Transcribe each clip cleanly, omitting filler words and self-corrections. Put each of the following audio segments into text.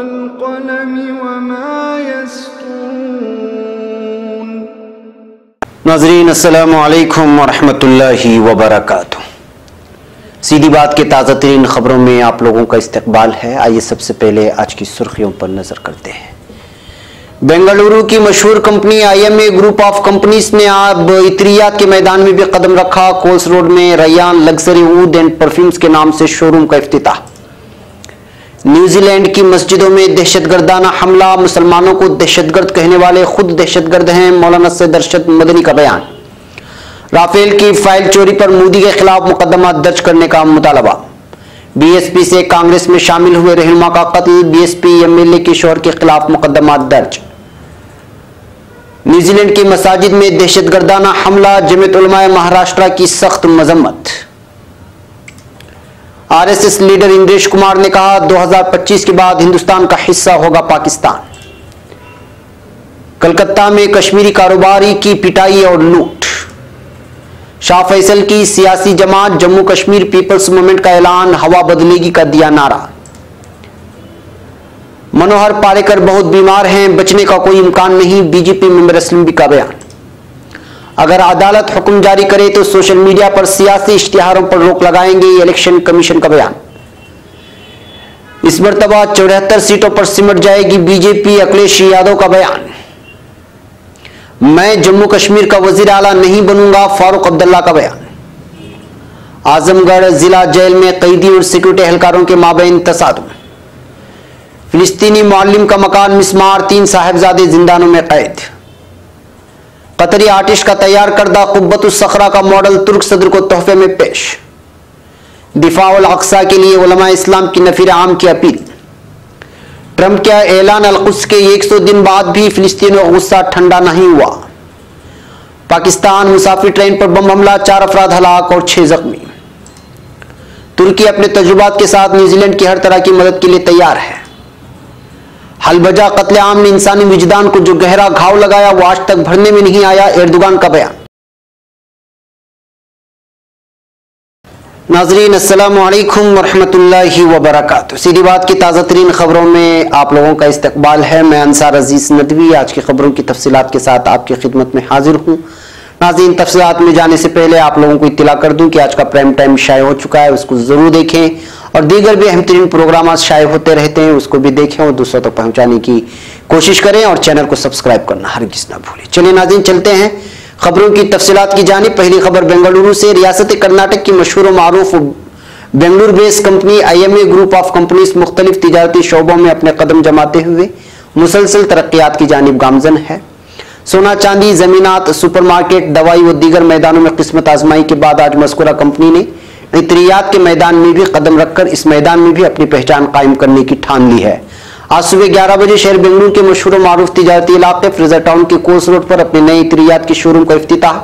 वल्क़लमि वमा यस्तूरून। नाज़रीन अस्सलामु अलैकुम वरहमतुल्लाहि वबरकातुहू। सीधी बात के ताज़ा तरीन खबरों में आप लोगों का इस्तकबाल है। आइए सबसे पहले आज की सुर्खियों पर नजर करते हैं। बेंगलुरु की मशहूर company IMA group of companies ने अब इत्रियात के मैदान में भी कदम रखा। कोल्स रोड में Rayan luxury wood and perfumes के नाम से शोरूम का इफ्तिताह। न्यूजीलैंड की मस्जिदों में दहशतगर्दाना हमला। मुसलमानों को दहशतगर्द कहने वाले खुद दहशतगर्द हैं, मौलाना सैयद अरशद मदनी का बयान। राफेल की फाइल चोरी पर मोदी के खिलाफ मुकदमा दर्ज करने का मुतालबा। BSP से कांग्रेस में शामिल हुए रहनुमा का कत्ल। BSP MLA के शौहर के खिलाफ मुकदमा दर्ज। न्यूजीलैंड की मसाजिद में दहशतगर्दाना हमला। जमीयत उलमा महाराष्ट्र की सख्त मजम्मत। RSS लीडर इंद्रेश कुमार ने कहा 2025 के बाद हिंदुस्तान का हिस्सा होगा पाकिस्तान। कलकत्ता में कश्मीरी कारोबारी की पिटाई और लूट। शाह फैसल की सियासी जमात जम्मू कश्मीर पीपल्स मूवमेंट का ऐलान। हवा बदलेगी का दिया नारा। मनोहर पारेकर बहुत बीमार हैं, बचने का कोई इम्कान नहीं। BJP मेंबर असलम का बयान। अगर अदालत हुक्म जारी करे तो सोशल मीडिया पर सियासी इश्तिहारों पर रोक लगाएंगे, इलेक्शन कमीशन का बयान। इस मरतबा 74 सीटों पर सिमट जाएगी BJP, अखिलेश यादव का बयान। मैं जम्मू कश्मीर का वजीर आला नहीं बनूंगा, फारूक अब्दुल्ला का बयान। आजमगढ़ जिला जेल में कैदी और सिक्योरिटी एहलकारों के माबैन तसादुम। फिलिस्तीनी मुअल्लिम का मकान मिसमार, 3 साहिबजादे जिंदानों में कैद। कतरी आर्टिस्ट का तैयार करदा कुब्बतुस सखरा का मॉडल तुर्क सदर को तोहफे में पेश। दिफाउल अक्सा के लिए उलमा इस्लाम की नफीर आम की अपील। ट्रंप के ऐलान अल-कुद्स के 100 दिन बाद भी फिलिस्तीनियों का गुस्सा ठंडा नहीं हुआ। पाकिस्तान मुसाफिर ट्रेन पर बम हमला, 4 अफराद हलाक और 6 जख्मी। तुर्की अपने तजुर्बात के साथ न्यूजीलैंड की हर तरह की मदद के लिए तैयार है। हलबजा कत्लेआम ने इंसानी विजदान को जो गहरा घाव लगाया वो आज तक भरने में नहीं आया, एर्दोगान का बयान। नाज़रीन अस्सलामु अलैकुम वरहमतुल्लाहि वबरकातुहू। सीधी बात की ताज़ा तरीन खबरों में आप लोगों का इस्तकबाल है। मैं अंसार अजीज नदवी आज की खबरों की तफसीलात के साथ आपकी खिदमत में हाजिर हूँ। नाज़रीन, तफसीलात में जाने से पहले आप लोगों को इत्तला कर दूं कि आज का प्राइम टाइम शाये हो चुका है, उसको जरूर देखें। और दीगर भी अहम तरीन प्रोग्राम शाये होते रहते हैं, उसको भी देखें और दूसरों तक पहुंचाने की कोशिश करें। और चैनल को सब्सक्राइब करना हरगिज़ ना भूलें। चलिए नाज़रीन, चलते हैं खबरों की तफसीलात की जानिब। पहली खबर बेंगलुरु से। रियासत कर्नाटक की मशहूर और मारूफ Bengaluru based company IMA group of companies मुख्तलिफ तिजारती शोबों में अपने कदम जमाते हुए मुसलसल तरक्यात की जानिब गामजन है। सोना चांदी, जमीनात, सुपरमार्केट, दवाई व दीगर मैदानों में किस्मत आजमाई के बाद आज मज़कूरा कंपनी ने इत्रियात के मैदान में भी कदम रखकर इस मैदान में भी अपनी पहचान कायम करने की ठान ली है। आज सुबह 11 बजे शहर बेंगलुरु के मशहूर मारूफ तिजारती इलाके फ्रेजर टाउन के कोर्स रोड पर अपने नए इत्रियात के शोरूम का इफ्तिताह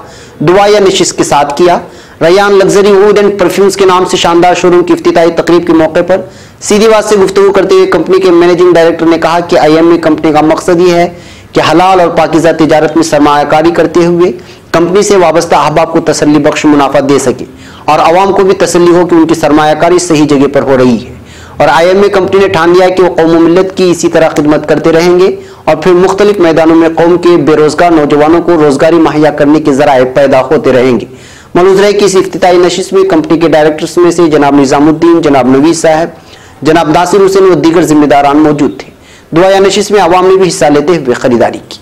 दुआ या नशिस्त के साथ किया। Rayan luxury wood and perfumes के नाम से शानदार शोरूम की इफ्तिताही तकरीब के मौके पर सीधी बात से गुफ्तगू करते हुए कंपनी के मैनेजिंग डायरेक्टर ने कहा कि IMA कंपनी का मकसद यह है कि हलाल और पाकीज़ा तिजारत में सरमायाकारी करते हुए कंपनी से वाबस्ता अहबाब को तसल्ली बख्श मुनाफा दे सके और आवाम को भी तसल्ली हो कि उनकी सरमायाकारी सही जगह पर हो रही है। और IMA कंपनी ने ठान लिया कि वो कौम मिल्लत की इसी तरह खिदमत करते रहेंगे और फिर मुख्तलिफ मैदानों में कौम के बेरोजगार नौजवानों को रोजगारी मुहैया करने के जराए पैदा होते रहेंगे। मलूज रहे कि इस इफ्तिताई नशिस्त में कंपनी के डायरेक्टर्स में से जनाब निजामुद्दीन, जनाब नवीद साहब, जनाब नासिर हुसैन व दीगर जिम्मेदारान मौजूद थे। दुआ या नशिस्त में आवाम ने भी हिस्सा लेते हुए खरीदारी की।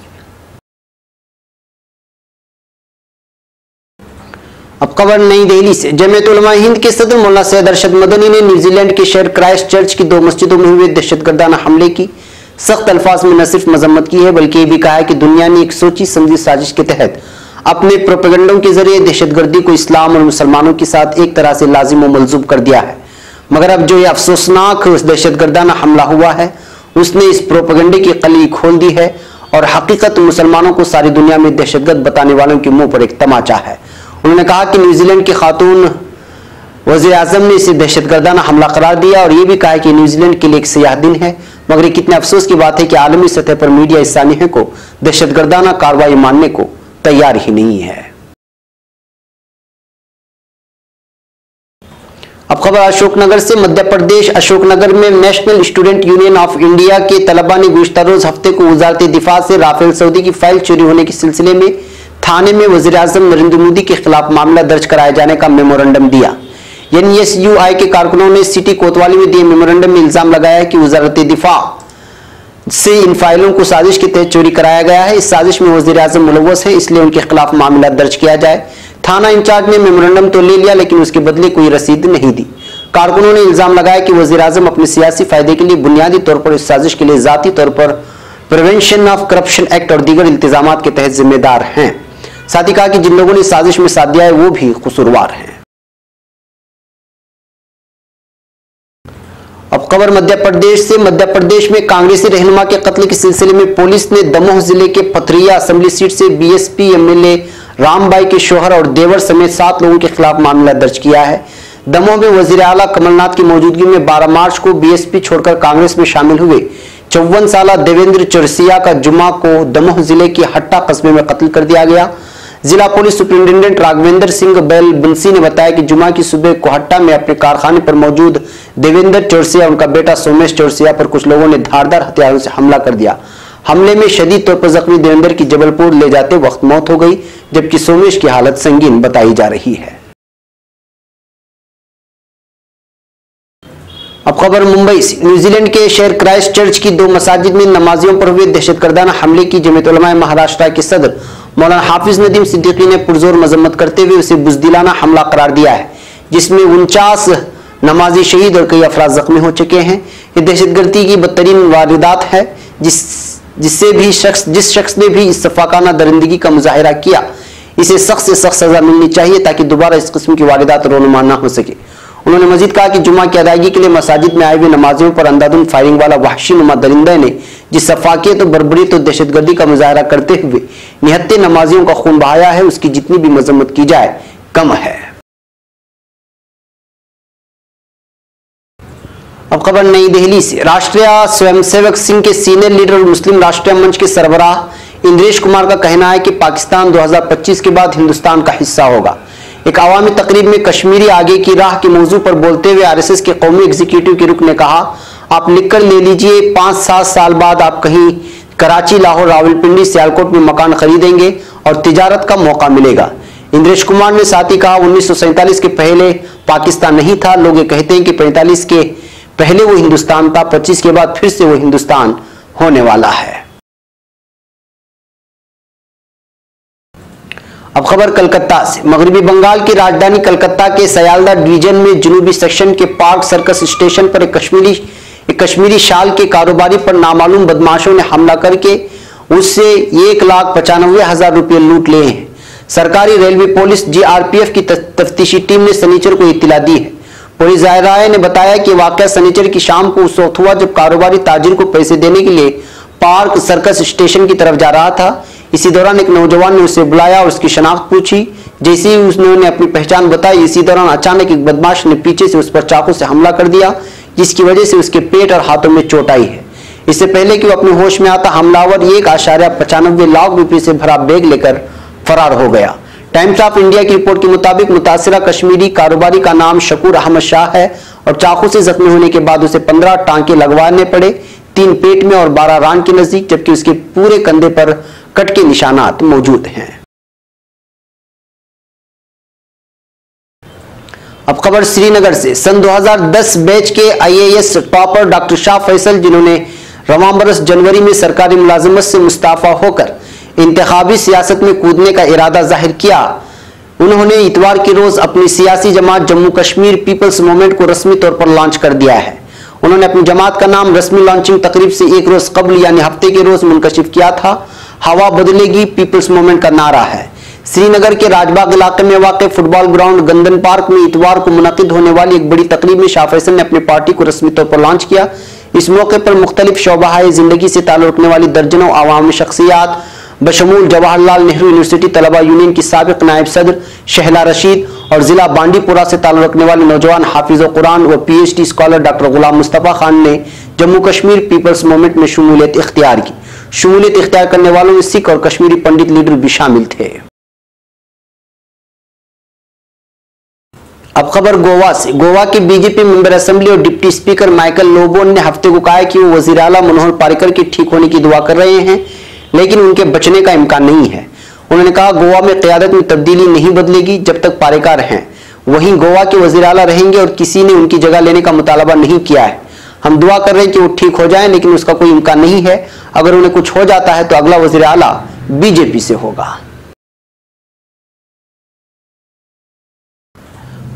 अब खबर नई दिल्ली से। जमीयत उलमा हिंद के सदर मौलाना सैयद अरशद मदनी ने न्यूजीलैंड के शहर क्राइस्ट चर्च की 2 मस्जिदों में हुए दहशतगर्दाना हमले की सख्त अल्फाज में न सिर्फ मजम्मत की है बल्कि ये भी कहा है कि दुनिया ने एक सोची समझी साजिश के तहत अपने प्रोपेगेंडों के जरिए दहशतगर्दी को इस्लाम और मुसलमानों के साथ एक तरह से लाजिम व मलजूब कर दिया है। मगर अब जो ये अफसोसनाक दहशतगर्दाना हमला हुआ है उसने इस प्रोपेगेंडे की कली खोल दी है और हकीकत मुसलमानों को सारी दुनिया में दहशतगर्द बताने वालों के मुंह पर एक तमाचा है। उन्होंने कहा कि न्यूजीलैंड की खातून वज़ीर आज़म ने इसे दहशतगर्दाना हमला करार दिया और यह भी कहा कि न्यूजीलैंड के लिए एक सियाह दिन है। मगर ये कितने अफसोस की बात है कि आलमी सतह पर मीडिया इस सानिहे को दहशतगर्दाना कार्रवाई मानने को तैयार ही नहीं है। अब खबर अशोकनगर से। मध्य प्रदेश अशोकनगर में national student union of India के तलबा ने गुज़िश्ता रोज हफ्ते को वजारत दिफा से राफेल सऊदी की फाइल चोरी होने के सिलसिले में थाने में वज़ीर आज़म नरेंद्र मोदी के खिलाफ मामला दर्ज कराए जाने का मेमोरेंडम दिया। NSUI के कारकुनों ने सिटी कोतवाली में दिए मेमोरेंडम में इल्जाम लगाया कि वजारत दिफा से इन फाइलों को साजिश के तहत चोरी कराया गया है। इस साजिश में वज़ीर आज़म मुलव्वस है, इसलिए उनके खिलाफ मामला दर्ज किया जाए। थाना इंचार्ज ने मेमोरेंडम तो ले लिया, लेकिन उसके बदले कोई रसीद नहीं दी। कारकुनों ने इल्जाम लगाया कि वज़ीर आज़म अपने सियासी फायदे के लिए बुनियादी तौर पर इस साजिश के लिए जाती तौर पर प्रिवेंशन ऑफ करप्शन एक्ट और दीगर इल्तिजामात के तहत जिम्मेदार हैं। साथ ही कहा कि जिन लोगों ने साजिश में साथ दिया है वो भी कसूरवार हैं। अब खबर मध्य प्रदेश से। मध्य प्रदेश में कांग्रेसी रहनुमा के कत्ल के सिलसिले में पुलिस ने दमोह जिले के पथरिया असेंबली सीट से BSP MLA रामबाई के शोहर और देवर समेत 7 लोगों के खिलाफ मामला दर्ज किया है। दमोह में वजीर आला कमलनाथ की मौजूदगी में 12 मार्च को BSP छोड़कर कांग्रेस में शामिल हुए 54 साला देवेंद्र चौरसिया का जुमा को दमोह जिले के हट्टा कस्बे में कत्ल कर दिया गया। जिला पुलिस सुपरिंटेंडेंट राघवेंद्र सिंह बैल बंसी ने बताया कि जुमा की सुबह कोहट्टा में अपने कारखाने पर मौजूद देवेंद्र चौरसिया उनका बेटा सोमेश चौरसिया पर कुछ लोगों ने धारदार हथियारों से हमला कर दिया। हमले में शदीद तौर पर जख्मी देवेंद्र की जबलपुर ले जाते वक्त मौत हो गई, जबकि सोमेश की हालत संगीन बताई जा रही है। अब खबर मुंबई से। न्यूजीलैंड के शहर क्राइस्ट चर्च की 2 मसाजिद में नमाजियों पर हुए दहशतगर्दाना हमले की जमीयत उलमा महाराष्ट्र के सदर मौलाना हाफिज नदीम सिद्दीकी ने पुरजोर मजम्मत करते हुए उसे बुज़दिलाना हमला करार दिया है, जिसमें 49 नमाजी शहीद और कई अफराद जख्मी हो चुके हैं। ये दहशतगर्दी की बदतरीन वारदात है, जिस शख्स ने भी इस सफाकाना दरिंदगी का मुजाहिरा किया, इसे सख्त से सख्त सजा मिलनी चाहिए ताकि दोबारा इस किस्म की वारदात रोनुमा न हो सके। उन्होंने मजीद कहा कि जुमा की अदायगी के लिए मसाजिद में आए हुए नमाजियों पर अंधाधुंध फायरिंग वाला वहशी नुमा दरिंदा ने जिस सफाकियत और बर्बरीत और दहशतगर्दी का मुजाहरा करते हुए निहत्ते नमाजियों का खून बहाया है, उसकी जितनी भी मजम्मत की जाए कम है। अब खबर नई दिल्ली से। राष्ट्रीय स्वयंसेवक संघ के सीनियर लीडर और मुस्लिम राष्ट्रीय मंच के सरबराह इंद्रेश कुमार का कहना है कि पाकिस्तान 2025 के बाद हिंदुस्तान का हिस्सा होगा। एक अवामी तकरीब में कश्मीरी आगे की राह के मौजू पर बोलते हुए RSS के कौमी एग्जीक्यूटिव के रुकन ने कहा, आप लिखकर ले लीजिए, 5-7 साल बाद आप कहीं कराची, लाहौर, रावलपिंडी, सियालकोट में मकान खरीदेंगे और तिजारत का मौका मिलेगा। इंद्रेश कुमार ने साथ ही कहा, 1947 के पहले पाकिस्तान नहीं था। लोग ये कहते हैं कि 45 के पहले वो हिंदुस्तान था, 25 के बाद फिर से वो हिंदुस्तान होने वाला है। अब खबर कलकत्ता से। मगरबी बंगाल की राजधानी कलकत्ता के सयालदा डिवीजन में जनूबी सेक्शन के पार्क सर्कस स्टेशन पर एक कश्मीरी शाल के कारोबारी पर नामालूम बदमाशों ने हमला करके उससे 1,95,000 रुपये लूट लिए हैं। सरकारी रेलवे पुलिस GRPF की तफ्तीशी टीम ने सनीचर को इत्तला दी है। पुलिस ज़ायराए ने बताया कि वाकया सनीचर की शाम को उस वक्त हुआ जब कारोबारी ताजिर को पैसे देने के लिए पार्क सर्कस स्टेशन की तरफ जा रहा था। इसी दौरान एक नौजवान ने उसे बुलाया और उसकी शनाख्त पूछी। जैसे ही उसने अपनी पहचान बताई, इसी दौरान अचानक एक बदमाश ने पीछे से उस पर चाकू से हमला कर दिया, जिसकी वजह से उसके पेट और हाथों में चोट आई है। इससे पहले कि वो अपने होश में आता, हमलावर 1.95 लाख रुपए से भरा बैग लेकर फरार हो गया। टाइम्स ऑफ इंडिया की रिपोर्ट के मुताबिक मुतासिरा कश्मीरी कारोबारी का नाम शकूर अहमद शाह है और चाकू से जख्मी होने के बाद उसे 15 टांके लगवाने पड़े, 3 पेट में और 12 रान के नजदीक, जबकि उसके पूरे कंधे पर कट के निशानात मौजूद हैं। अब खबर श्रीनगर से। सन 2010 बैच के IAS topper doctor Shah Faisal, जिन्होंने रवां बरस जनवरी में सरकारी मुलाजमत से मुस्ताफा होकर इंतखाबी सियासत में कूदने का इरादा जाहिर किया, उन्होंने इतवार के रोज अपनी सियासी जमात जम्मू कश्मीर पीपल्स मूवमेंट को रस्मी तौर पर लॉन्च कर दिया है। उन्होंने अपनी जमात का नाम रस्मी लॉन्चिंग तकरीब से एक रोज कबल यानी हफ्ते के रोज मुनकशिफ किया था। हवा बदलेगी पीपल्स मूवमेंट का नारा है। श्रीनगर के राजबाग इलाके में वाक़ फुटबॉल ग्राउंड गंदन पार्क में इतवार को मुनक़िद होने वाली एक बड़ी तकरीब में शाह फैसल ने अपनी पार्टी को रस्मी तौर पर लॉन्च किया। इस मौके पर मुख्तलिफ शोबाए जिंदगी से ताल्लुक़ रखने वाली दर्जनों अवामी शख्सियात बशमूल जवाहरलाल नेहरू यूनिवर्सिटी तलबा यूनियन की साबिक नायब सदर शहला रशीद और जिला बांडीपुरा से ताल्लुक़ रखने वाले नौजवान हाफिज कुरान व PhD स्कॉलर डॉक्टर गुलाम मुस्तफ़ा खान ने जम्मू कश्मीर पीपल्स मूवमेंट में शमूलियत इख्तियार की। शमूलियत इख्तियार करने वालों में सिख और कश्मीरी पंडित लीडर भी शामिल थे। अब खबर गोवा से। गोवा के बीजेपी मेंबर असेंबली और डिप्टी स्पीकर माइकल लोबोन ने हफ्ते को कहा है कि वो वजीर आला मनोहर पर्रिकर के ठीक होने की दुआ कर रहे हैं, लेकिन उनके बचने का इम्कान नहीं है। उन्होंने कहा गोवा में क़यादत में तब्दीली नहीं बदलेगी जब तक पर्रिकर हैं। वहीं गोवा के वजीर आला रहेंगे और किसी ने उनकी जगह लेने का मुतालबा नहीं किया है। हम दुआ कर रहे हैं कि वो ठीक हो जाएं, लेकिन उसका कोई इम्कान नहीं है। अगर उन्हें कुछ हो जाता है तो अगला वजीर आला बीजेपी से होगा।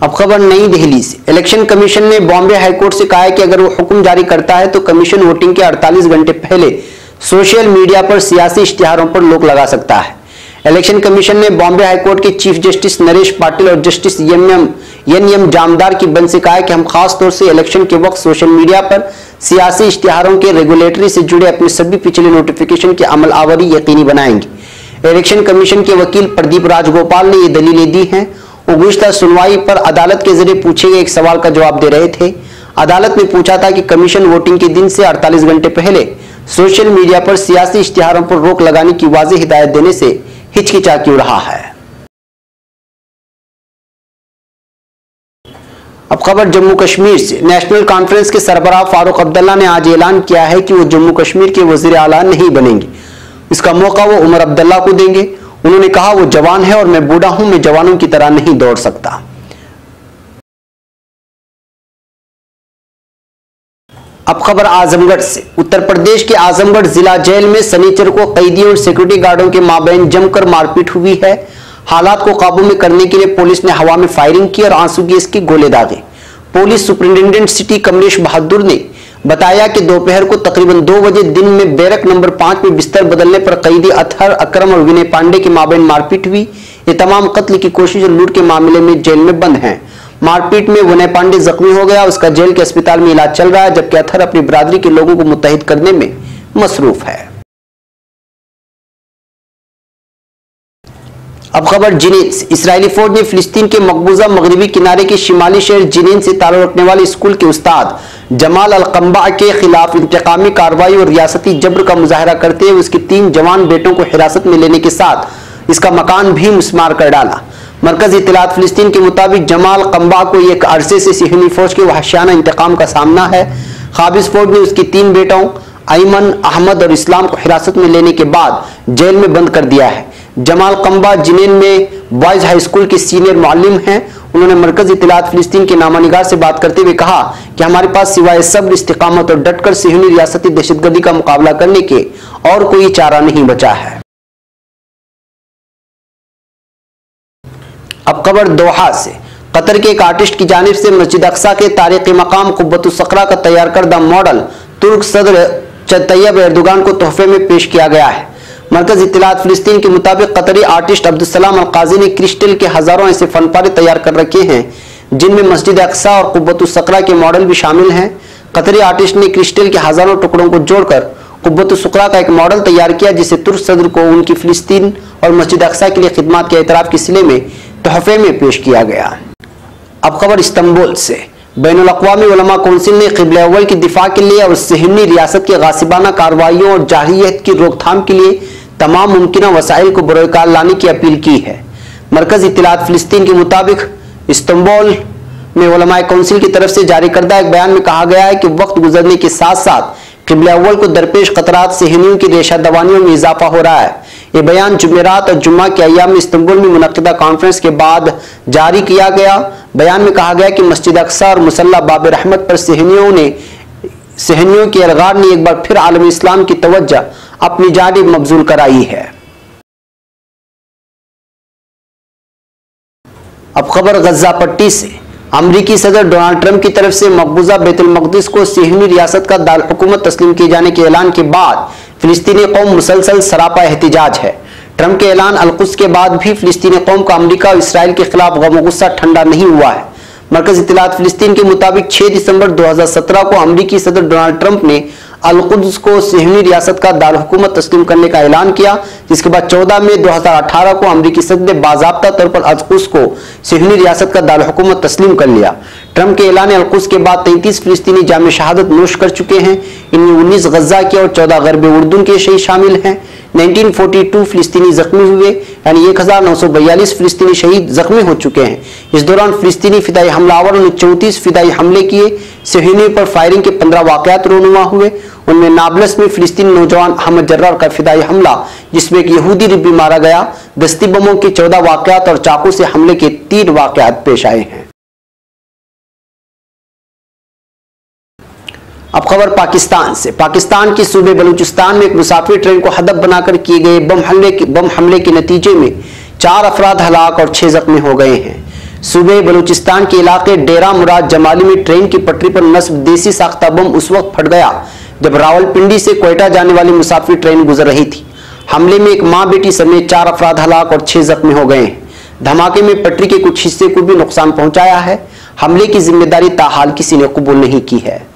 अब खबर नई दिल्ली से। इलेक्शन कमीशन ने बॉम्बे हाईकोर्ट से कहा है कि अगर वो हुक्म जारी करता है तो कमीशन वोटिंग के 48 घंटे पहले सोशल मीडिया पर सियासी इश्तिहारों पर रोक लगा सकता है। इलेक्शन कमीशन ने बॉम्बे हाईकोर्ट के चीफ जस्टिस नरेश पाटिल और जस्टिस एन.एम. जामदार की बेंच से कहा है कि हम खास तौर से इलेक्शन के वक्त सोशल मीडिया पर सियासी इश्तिहारों के रेगुलेटरी से जुड़े अपने सभी पिछले नोटिफिकेशन की अमल आवरी यकीनी बनाएंगे। इलेक्शन कमीशन के वकील प्रदीप राजगोपाल ने ये दलीलें दी हैं। वो गुज़िश्ता सुनवाई पर अदालत के जरिए पूछे गए एक सवाल का जवाब दे रहे थे। अदालत ने पूछा था कि कमीशन वोटिंग के दिन से 48 घंटे पहले सोशल मीडिया पर सियासी इश्तिहारों पर रोक लगाने की वाज़ेह हिदायत देने से हिचकिचा क्यों रहा है। अब खबर जम्मू कश्मीर से। नेशनल कॉन्फ्रेंस के सरबराह फारूक अब्दुल्ला ने आज ऐलान किया है कि वो जम्मू कश्मीर के वजीर आला नहीं बनेंगे। इसका मौका वो उमर अब्दुल्ला को देंगे। उन्होंने कहा वो जवान है और मैं बूढ़ा हूं, मैं जवानों की तरह नहीं दौड़ सकता। अब खबर आजमगढ़ से। उत्तर प्रदेश के आजमगढ़ जिला जेल में शनिचर को कैदियों और सिक्योरिटी गार्डों के माबैन जमकर मारपीट हुई है। हालात को काबू में करने के लिए पुलिस ने हवा में फायरिंग की और आंसू गैस के गोले दागे। पुलिस सुपरिंटेंडेंट सिटी कमलेश बहादुर ने बताया कि दोपहर को तकरीबन 2 बजे दिन में बैरक नंबर 5 में बिस्तर बदलने पर कैदी अतहर, अकरम और विनय पांडे के माबैन मारपीट हुई। ये तमाम कत्ल की कोशिश और लूट के मामले में जेल में बंद हैं। मारपीट में विनय पांडे जख्मी हो गया, उसका जेल के अस्पताल में इलाज चल रहा है, जबकि अतहर अपनी बिरादरी के लोगों को मुत्तहिद करने में मसरूफ है। अब खबर जिनीन से। इस्राएली फौज ने फिलिस्तीन के मकबूजा मगरबी किनारे के शिमाली शहर जिनीन से ताल्लुक रखने वाले स्कूल के उस्ताद जमाल अल-कम्बा के खिलाफ इंतकामी कार्रवाई और रियासती जब्र का मुजाहरा करते हुए उसके 3 जवान बेटों को हिरासत में लेने के साथ इसका मकान भी मुस्मार कर डाला। मरकजी इत्तलात फिलिस्तीन के मुताबिक जमाल कम्बा को एक अरसे से सिहनी फौज के वहशियाना इंतकाम का सामना है। काबिज फौज ने उसके 3 बेटों अयमन, अहमद और इस्लाम को हिरासत में लेने के बाद जेल में बंद कर दिया है। जमाल कम्बा जिनीन में बॉयज हाई स्कूल के सीनियर मुअल्लिम हैं। उन्होंने मरकजी इत्तलात फिलिस्तीन के नामानिगार से बात करते हुए कहा कि हमारे पास सिवाय सब्र, इस्तिकामत और डटकर सिहनी रियासती दहशतगर्दी का मुकाबला करने के और कोई चारा नहीं बचा है। अब खबर दोहा से। कतर के एक आर्टिस्ट की जानिब से मस्जिद अक्सा के तारीखी मकाम कुब्बतुस सकरा का तैयार करदा मॉडल तुर्क सदर तैयब एर्दोगान को तोहफे में पेश किया गया है। मरकज इत्तलात फिलिस्तीन के मुताबिक कतरी आर्टिस्ट अब्दुलसलाम अल-काजी ने क्रिस्टल के हजारों ऐसे फनपारे तैयार कर रखे हैं जिनमें मस्जिद अक्सा और कुब्बतुस सकरा के मॉडल भी शामिल हैं। कतरी आर्टिस्ट ने क्रिस्टल के हजारों टुकड़ों को जोड़कर कुब्बतुस सकरा का एक मॉडल तैयार किया, जिसे तुर्क सदर को उनकी फिलिस्तीन और मस्जिद अक्सा के लिए खिदमत के एतराफ के सिले में तोहफे में पेश किया गया। अब खबर इस्तांबुल से। बैनुल-अक़वामी उलमा कौंसिल ने क़िबला अव्वल की दिफा के लिए और सिहनी रियासत की गासिबाना कार्रवाइयों और जाहिलियत की रोकथाम के लिए तमाम मुमकिना वसाइल को बरोकार लाने की अपील की है। मरकज इत्तलात फिलिस्तीन के मुताबिक इस्तांबुल में उलमा कौंसिल की तरफ से जारी करदा एक बयान में कहा गया है कि वक्त गुजरने के साथ साथ क़िबला अव्वल को दरपेश खतरात सिहनियों की रेशा दवानियों में इजाफा हो रहा है। ये बयान जुमेरात और जुम्मा के अय्याम में इस्तांबुल में मुनक़िदा कॉन्फ्रेंस के बाद जारी किया गया। बयान में कहा गया कि मस्जिद अक्सा और मुसल्ला बाब रहमत पर सिहनियों के अलगार ने एक बार फिर आलम इस्लाम की तवज्जो अपनी जानिब मबजूल कराई है। अब खबर गज्जा पट्टी से। अमरीकी सदर डोनाल्ड ट्रंप की तरफ से मकबूजा बैतुल मक़दिस को सिहनी रियासत का दारुल हुकूमत तस्लीम किए जाने के ऐलान के बाद फिलिस्तीनी कौम मुसलसल सरापा एहतिजाज है। ट्रंप के ऐलान अल-कुद्स के बाद भी फिलिस्तीनी कौम का अमरीका और इसराइल के खिलाफ गम गुस्सा ठंडा नहीं हुआ है। मरकज इत्तलात फिलिस्तीन के मुताबिक 6 दिसंबर 2017 को अमरीकी सदर डोनाल्ड ट्रंप ने अल-कुद्स को सिहनी रियासत का दारुल हुकूमत तस्लीम करने का ऐलान किया, जिसके बाद 14 मई 2018 को अमरीकी सदर ने बाज़ाब्ता तौर पर अल-कुद्स को सिहनी रियासत का दारुल हुकूमत तस्लीम कर लिया। ट्रंप के ऐलान अल-कुद्स के बाद 33 फिलिस्तीनी जाम शहादत नोश कर चुके हैं। इनमें 19 गज्जा के और 14 गरब उर्दून के शहीद शामिल हैं। 1942 फिलिस्तीनी जख्मी हुए, यानी 1942 फिलिस्तीनी शहीद जख्मी हो चुके हैं। इस दौरान फिलिस्तीनी फिदाई हमलावरों ने 34 फिदाई हमले किए। सहयूनियों पर फायरिंग के 15 वाकयात रोनुमा हुए। उनमें नाबलस में फिलिस्तीनी नौजवान अहमद जर्रार का फिदाई हमला, जिसमें एक यहूदी रिब्बी मारा गया, दस्ती बमों के 14 वाकयात और चाकू से हमले के 3 वाकयात पेश आए हैं। अब खबर पाकिस्तान से। पाकिस्तान के सूबे बलूचिस्तान में एक मुसाफिर ट्रेन को हदफ बनाकर किए गए बम हमले के नतीजे में 4 अफराद हलाक और 6 जख्मी हो गए हैं। सूबे बलूचिस्तान के इलाके डेरा मुराद जमाली में ट्रेन की पटरी पर नस्ब देसी साख्ता बम उस वक्त फट गया जब रावलपिंडी से कोयटा जाने वाली मुसाफिर ट्रेन गुजर रही थी। हमले में एक मां बेटी समेत 4 अफराद हलाक और 6 जख्मी हो गए हैं। धमाके में पटरी के कुछ हिस्से को भी नुकसान पहुंचाया है। हमले की जिम्मेदारी ताहाल किसी ने कबूल नहीं की है।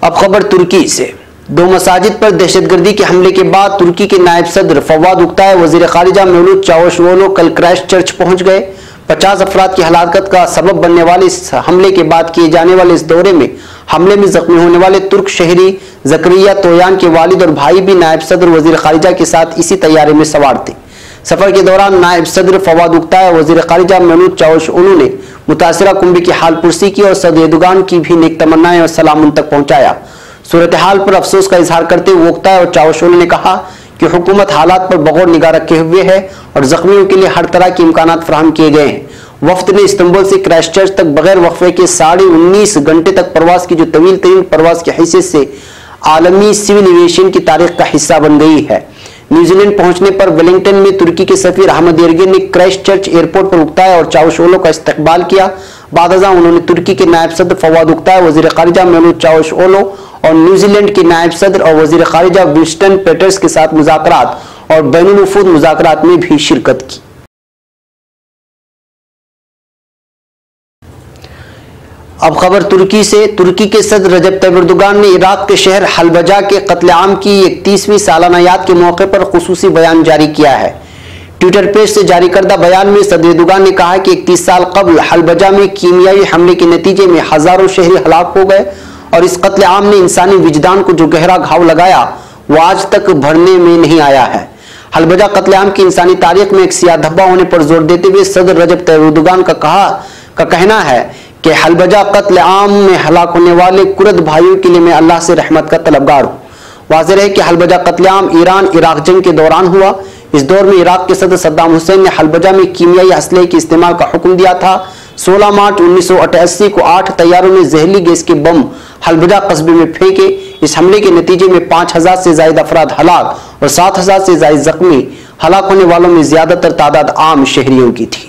अब खबर तुर्की से। 2 मसाजिद पर दहशतगर्दी के हमले के बाद तुर्की के नायब सदर फवाद उक्ताय वजीर खारिजा मेवलूद चावुशओग्लू कल क्राइस्ट चर्च पहुंच गए। 50 अफराद की हलाकत का सबब बनने वाले इस हमले के बाद किए जाने वाले इस दौरे में हमले में जख्मी होने वाले तुर्क शहरी जकरिया तोयान के वालिद और भाई भी नायब सदर वजीर खारिजा के साथ इसी तैयारी में सवार थे। सफर के दौरान नायब सदर फवाद उक्ताय वजीर खारिजा मेवलूद चावुशओग्लू ने मुतासिरा कुंभी की हाल पुरसी की और सदर एर्दोगान की भी नेक तमन्नाएं और सलाम उन तक पहुंचाया। सूरत हाल पर अफसोस का इजहार करते हुए उक्ताय और चावुशओग्लू ने कहा कि हुकूमत हालात पर बगौर निगाह रखे हुए है और जख्मियों के लिए हर तरह के इम्कानात फराहम किए गए हैं। वफ्द ने इस्तांबुल से क्राइस्ट चर्च तक बगैर वक्फे के 19.5 घंटे तक प्रवास की जो तवील तरीन प्रवास की हैसियत से आलमी सिविल एविएशन की तारीख का हिस्सा बन गई है। न्यूजीलैंड पहुंचने पर वेलिंगटन में तुर्की के सफीर अहमद एरगिन ने क्राइस्ट चर्च एयरपोर्ट पर उक्ताय और चावुशओग्लू का इस्तकबाल किया। बादजा उन्होंने तुर्की के नायब सदर फवाद उक्ताय वजीर खारिजा मेवलूद चावुशओग्लू और न्यूजीलैंड के नायब सदर और वजीर खारिजा विंस्टन पेटर्स के साथ मुज़ाकरात और बैनुल-वफूद मुज़ाकरात में भी शिरकत की। अब खबर तुर्की से। तुर्की के सदर रजब तय्यिप एर्दोगान ने इराक के शहर हलबजा के कत्लेआम की 31वीं सालाना याद के मौके पर खुसूसी बयान जारी किया है। ट्विटर पेज से जारी करदा बयान में सदर एर्दोगान ने कहा कि 31 साल कबल हलबजा में कीमियाई हमले के नतीजे में हजारों शहरी हलाक हो गए और इस कत्लेआम ने इंसानी विजदान को जो गहरा घाव लगाया वो आज तक भरने में नहीं आया है। हलबजा कत्लेआम की इंसानी तारीख में एक सियाह धब्बा होने पर जोर देते हुए सदर रजब तय्यिप एर्दोगान का कहना है कि हलबजा कत्लेआम में हलाक होने वाले कुर्द भाइयों के लिए मैं अल्लाह से रहमत का तलबगार हूँ। वाज़ेह है कि हलबजा कत्लेआम ईरान इराक जंग के दौरान हुआ। इस दौर में इराक के सदर सद्दाम हुसैन ने हलबजा में कीमियाई असले के इस्तेमाल का हुक्म दिया था। 16 मार्च 1988 को 8 तैयारों में जहरीली गैस के बम हलबजा कस्बे में फेंके। इस हमले के नतीजे में 5000 से ज्यादा अफराद हलाक और 7000 से ज्यादा जख्मी। हलाक होने वालों में ज्यादातर तादाद आम शहरियों की थी।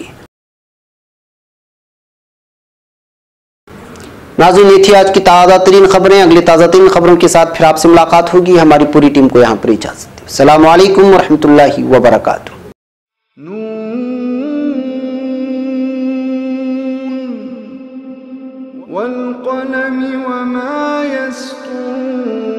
नाज़रीन, ये थी आज की ताज़ा तरीन खबरें। अगली ताज़ा तरीन खबरों के साथ फिर आपसे मुलाकात होगी। हमारी पूरी टीम को यहाँ पर इजाजत दें। अस्सलामु अलैकुम वरहमतुल्लाहि वबरकातुहू। वल क़लमि वमा यस्तूरून।